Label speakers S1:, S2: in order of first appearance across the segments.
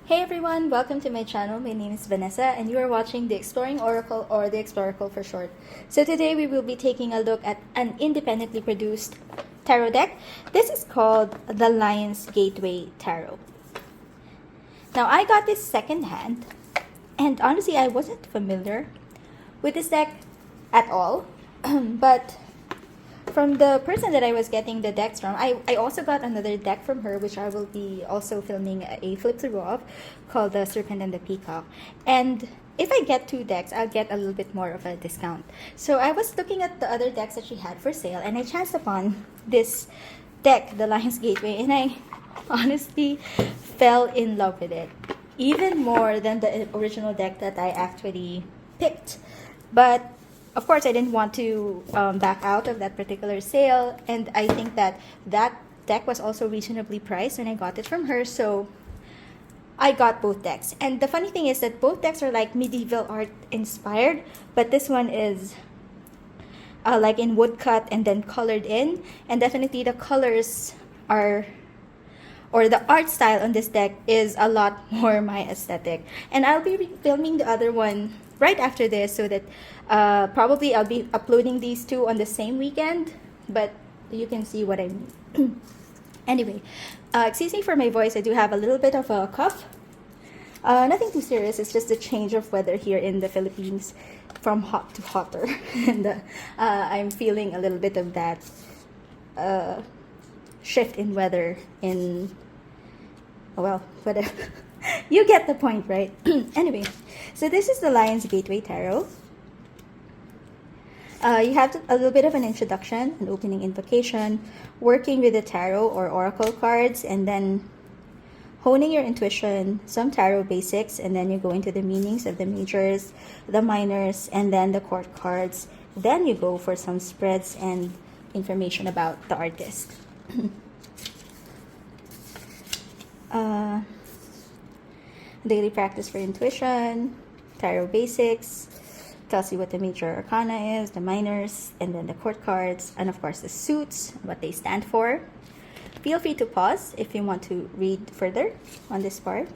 S1: Hey everyone, welcome to my channel. My name is Vanessa and you are watching the Exploring Oracle, or the Exploracle for short. So today we will be taking a look at an independently produced tarot deck. This is called the Lion's Gateway Tarot. Now I got this secondhand and honestly I wasn't familiar with this deck at all. But from the person that I was getting the decks from, I also got another deck from her, which I will be also filming a flip through of, called the Serpent and the Peacock. And if I get two decks, I'll get a little bit more of a discount. So I was looking at the other decks that she had for sale, and I chanced upon this deck, the Lion's Gateway, and I honestly fell in love with it. Even more than the original deck that I actually picked. But of course, I didn't want to back out of that particular sale, and I think that that deck was also reasonably priced when I got it from her, so I got both decks. And the funny thing is that both decks are like medieval art inspired, but this one is like in woodcut and then colored in, and definitely the colors are, or the art style on this deck is a lot more my aesthetic. And I'll be filming the other one right after this, so that probably I'll be uploading these two on the same weekend, but you can see what I mean. Anyway, excuse me for my voice. I do have a little bit of a cough. Nothing too serious. It's just a change of weather here in the Philippines, from hot to hotter. And I'm feeling a little bit of that shift in weather in, well, whatever. You get the point, right? Anyway, so this is the Lion's Gateway Tarot. You have a little bit of an introduction, an opening invocation, working with the tarot or oracle cards, and then honing your intuition, some tarot basics, and then you go into the meanings of the majors, the minors, and then the court cards. Then you go for some spreads and information about the artist. Daily practice for intuition, tarot basics, tells you what the major arcana is, the minors, and then the court cards, and of course the suits, what they stand for. Feel free to pause if you want to read further on this part.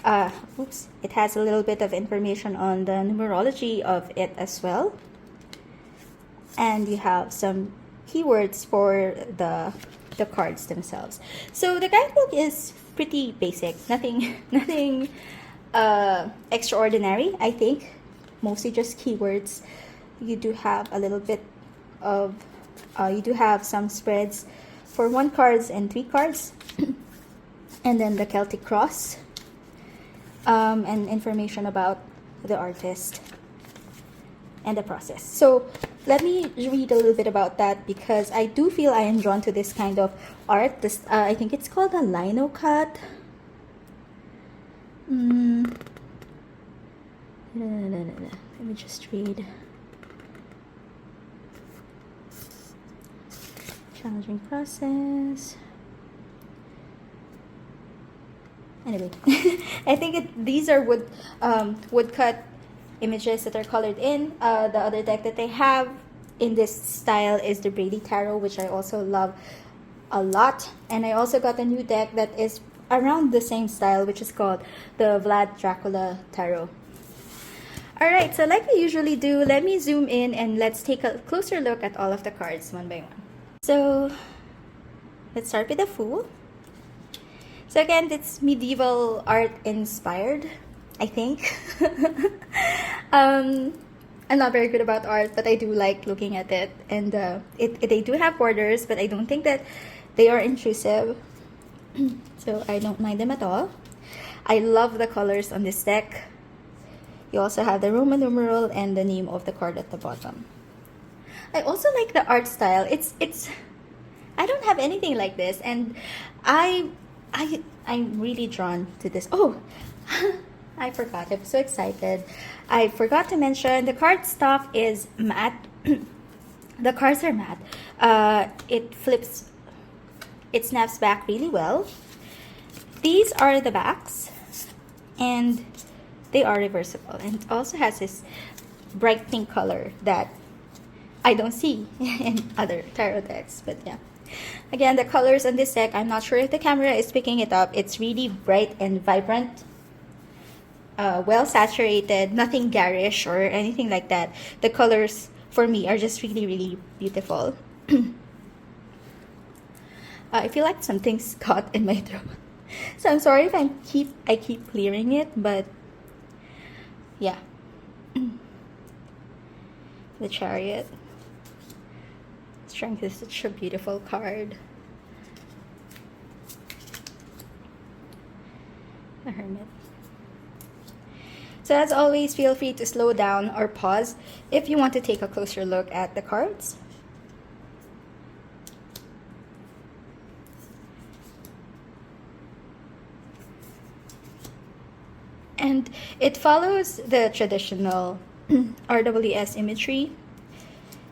S1: It has a little bit of information on the numerology of it as well. And you have some keywords for the cards themselves. So the guidebook is pretty basic, nothing extraordinary. I think mostly just keywords. You do have a little bit of you do have some spreads for 1 cards and 3 cards, and then the Celtic cross, and information about the artist and the process. So let me read a little bit about that, because I do feel I am drawn to this kind of art. This I think it's called a lino cut. Let me just read. Challenging process. Anyway, I think these are woodcut images that are colored in. The other deck that they have in this style is the Brady Tarot, which I also love a lot. And I also got a new deck that is around the same style, which is called the Vlad Dracula Tarot. Alright, so like we usually do, let me zoom in and let's take a closer look at all of the cards one by one. So let's start with the Fool. So again, it's medieval art inspired, I think. I'm not very good about art, but I do like looking at it. And they do have borders, but I don't think that they are intrusive. So I don't mind them at all. I love the colors on this deck. You also have the Roman numeral and the name of the card at the bottom. I also like the art style. It's I don't have anything like this, and I'm really drawn to this. Oh, I forgot. I'm so excited. I forgot to mention the card stock is matte. The cards are matte. It flips. It snaps back really well. These are the backs, and they are reversible, and it also has this bright pink color that I don't see in other tarot decks. But yeah, Again, the colors on this deck, I'm not sure if the camera is picking it up. It's really bright and vibrant. Well saturated, nothing garish or anything like that. The colors for me are just really, really beautiful. I feel like something's caught in my throat. So I'm sorry if I keep clearing it, but yeah. The Chariot. Strength is such a beautiful card. The Hermit. So as always, feel free to slow down or pause if you want to take a closer look at the cards. And it follows the traditional RWS imagery.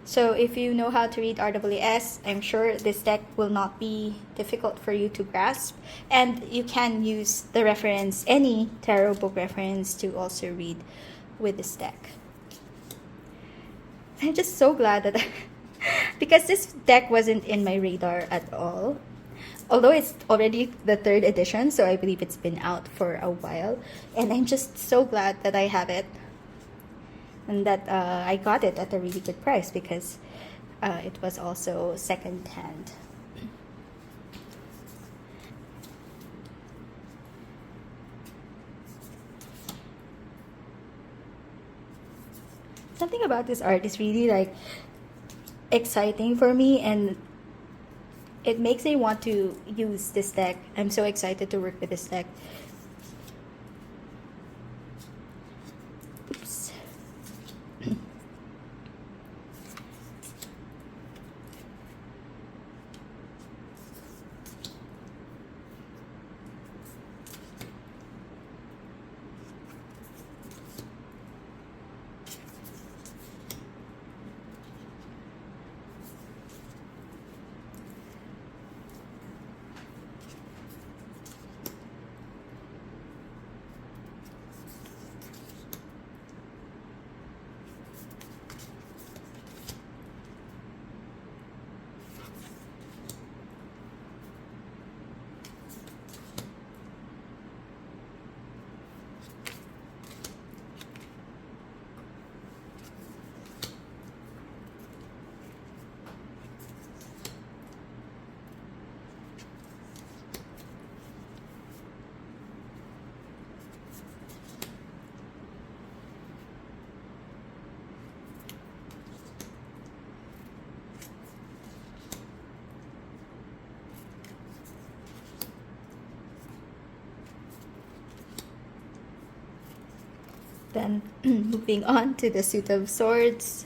S1: So if you know how to read RWS, I'm sure this deck will not be difficult for you to grasp. And you can use the reference, any tarot book reference, to also read with this deck. I'm just so glad that because this deck wasn't in my radar at all. Although it's already the 3rd edition, so I believe it's been out for a while. And I'm just so glad that I have it. And that I got it at a really good price because it was also second-hand. Something about this art is really like exciting for me, and it makes me want to use this deck. I'm so excited to work with this deck. Oops. Then moving on to the Suit of Swords.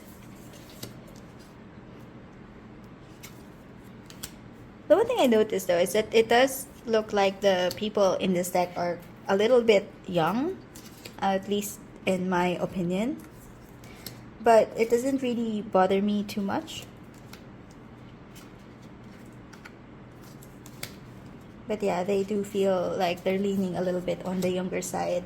S1: The one thing I noticed though is that it does look like the people in this deck are a little bit young, at least in my opinion. But it doesn't really bother me too much. But yeah, they do feel like they're leaning a little bit on the younger side.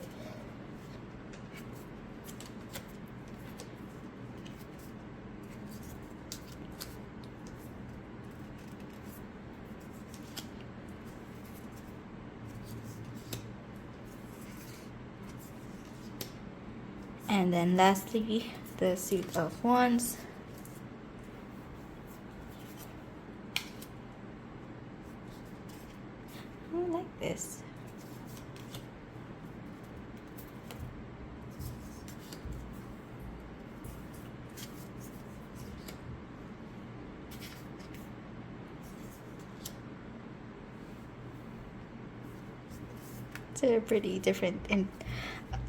S1: And then lastly, the Suit of Wands. I like this. It's a pretty different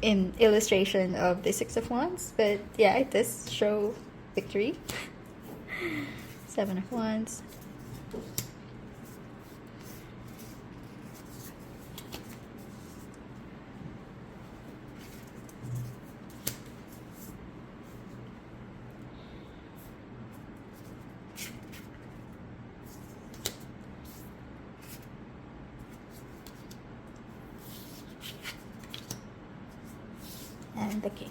S1: in illustration of the Six of Wands, but yeah, it does show victory. Seven of Wands. And the King.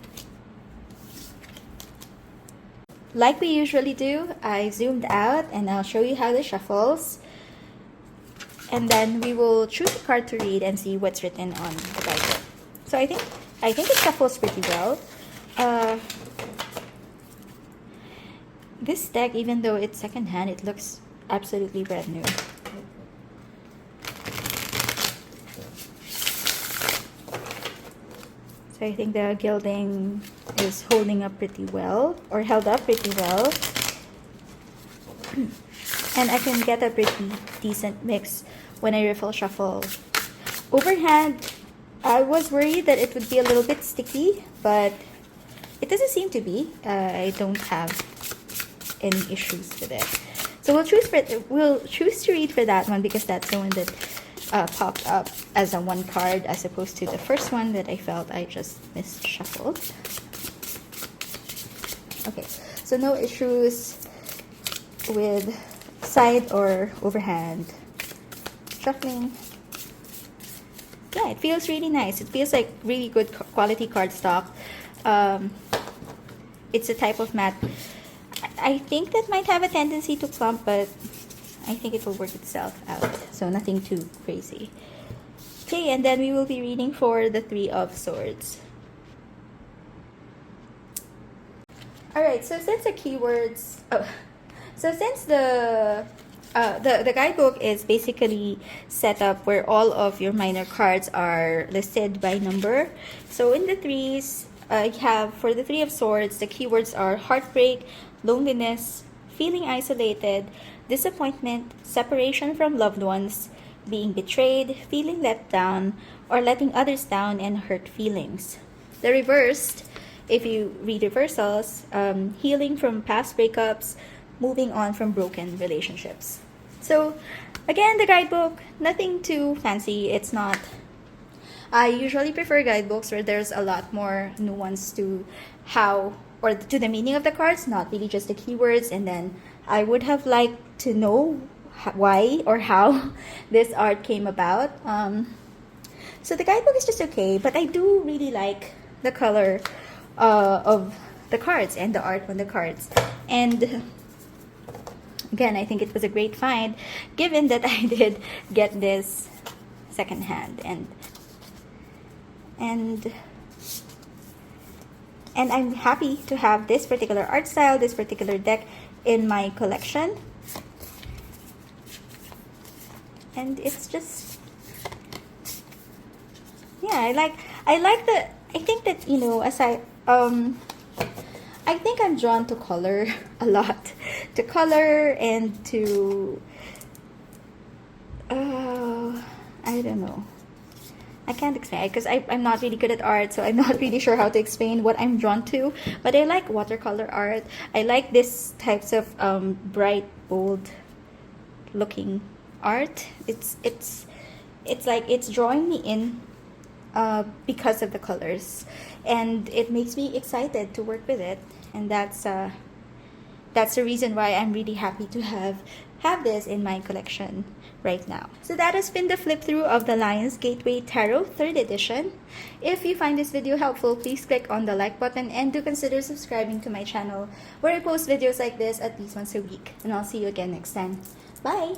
S1: like we usually do, I zoomed out and I'll show you how this shuffles. And then we will choose a card to read and see what's written on the guidebook. So I think it shuffles pretty well. This deck, even though it's secondhand, it looks absolutely brand new. So I think the gilding is holding up pretty well, or held up pretty well. And I can get a pretty decent mix when I riffle shuffle. Overhand, I was worried that it would be a little bit sticky, but it doesn't seem to be. I don't have any issues with it. So we'll choose to read for that one because that's the one that popped up as a one card as opposed to the first one that I felt I just misshuffled. Okay, so no issues with side or overhand shuffling. Yeah, it feels really nice. It feels like really good quality cardstock. It's a type of mat. I think that might have a tendency to clump, but I think it will work itself out. So nothing too crazy. Okay, and then we will be reading for the Three of Swords. Alright, so since the keywords... So since the guidebook is basically set up where all of your minor cards are listed by number. So in the threes, I have for the Three of Swords, the keywords are heartbreak, loneliness, feeling isolated, disappointment, separation from loved ones, being betrayed, feeling let down, or letting others down, and hurt feelings. The reversed, if you read reversals, healing from past breakups, moving on from broken relationships. So again, the guidebook, nothing too fancy. It's not... I usually prefer guidebooks where there's a lot more nuance to how, or to the meaning of the cards, not really just the keywords. And then I would have liked to know why or how this art came about. So the guidebook is just okay, but I do really like the color of the cards and the art on the cards. And again, I think it was a great find, given that I did get this secondhand, and I'm happy to have this particular art style, this particular deck in my collection. And it's just, yeah, I think that, you know, as I think I'm drawn to color a lot. To color and to... I don't know. I can't explain it because I'm not really good at art, so I'm not really sure how to explain what I'm drawn to. But I like watercolor art. I like this types of bright, bold looking art. It's like it's drawing me in because of the colors, and it makes me excited to work with it. And that's the reason why I'm really happy to have this in my collection right now. So that has been the flip through of the Lion's Gateway Tarot 3rd edition. If you find this video helpful, please click on the like button and do consider subscribing to my channel where I post videos like this at least once a week. And I'll see you again next time. Bye!